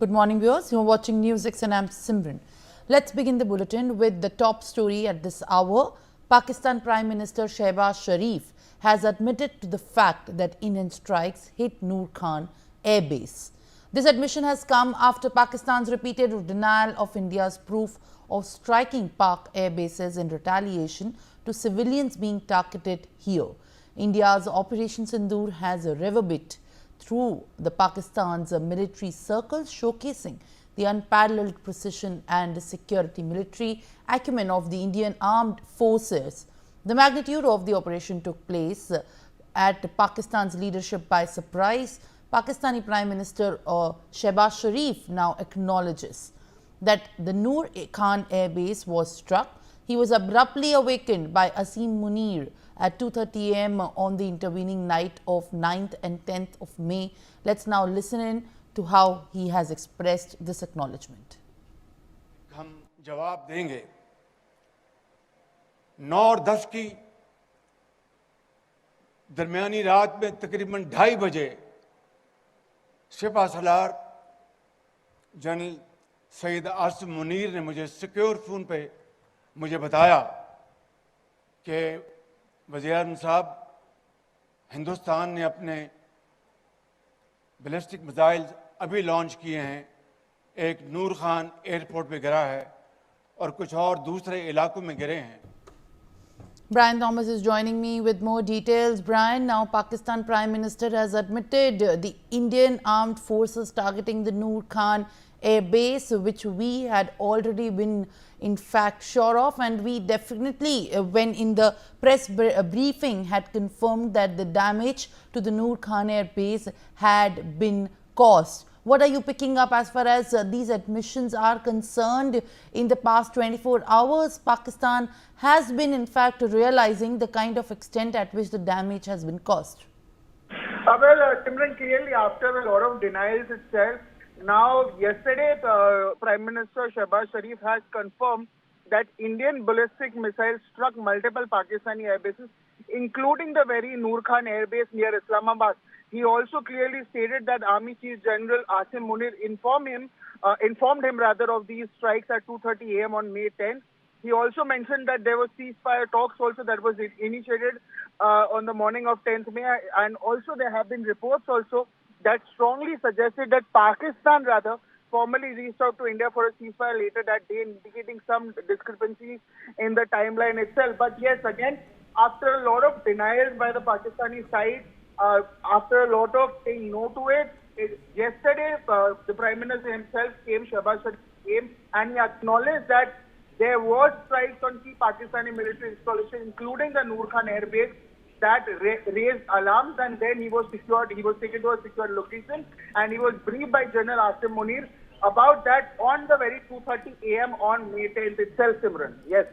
Good morning, viewers. You're watching NewsX and I'm Simran. Let's begin the bulletin with the top story at this hour. Pakistan Prime Minister Shehbaz Sharif has admitted to the fact that Indian strikes hit Nur Khan Airbase. This admission has come after Pakistan's repeated denial of India's proof of striking Pak air bases in retaliation to civilians being targeted here. India's Operation Sindoor has reverberated through the Pakistan's military circles, showcasing the unparalleled precision and security military acumen of the Indian armed forces. The magnitude of the operation took place at Pakistan's leadership by surprise. Pakistani Prime Minister Shehbaz Sharif now acknowledges that the Nur Khan Airbase was struck. He was abruptly awakened by Asim Munir at 2:30 a.m. on the intervening night of 9th and 10th of May. Let's now listen in to how he has expressed this acknowledgement. हम जवाब देंगे 9 और 10 की दरमियानी रात में तकरीबन 2:30 बजे सिपह Salaar general Syed Asim Munir ने मुझे सिक्योर फ़ोन पे मुझे बताया कि वज़ीर-ए-आज़म साहब हिंदुस्तान ने अपने बैलिस्टिक मिसाइल अभी लॉन्च किए हैं, एक नूर खान एयरपोर्ट पे गिरा है और कुछ और दूसरे इलाकों में गिरे हैं. Brian Thomas is joining me with more details. Brian, now Pakistan Prime Minister has admitted the Indian armed forces targeting the Nur Khan Airbase, which we had already been in fact sure of, and we definitely when in the press briefing had confirmed that the damage to the Nur Khan Airbase had been caused. What are you picking up as far as these admissions are concerned? In the past 24 hours, Pakistan has been in fact realizing the kind of extent at which the damage has been caused. Simran, clearly after a lot of denials itself, now yesterday Prime Minister Shehbaz Sharif has confirmed that Indian ballistic missiles struck multiple Pakistani air bases, including the very Nur Khan Airbase near Islamabad. He also clearly stated that Army Chief General Asim Munir informed him of these strikes at 2:30 a.m. on May 10th. He also mentioned that there were ceasefire talks also that was initiated on the morning of 10th May, and also there have been reports also that strongly suggested that Pakistan formally reached out to India for a ceasefire later that day, indicating some discrepancies in the timeline itself. But yes, again, after a lot of denials by the Pakistani side, after a lot of saying no to it, yesterday the Prime Minister himself came, Shehbaz Sharif came, and he acknowledged that there were strikes on key Pakistani military installations, including the Nur Khan Air Base, that raised alarms, and then he was taken to a secure location, and he was briefed by General Asim Munir about that on the very 2:30 a.m. on May 10th itself, Simran. Yes.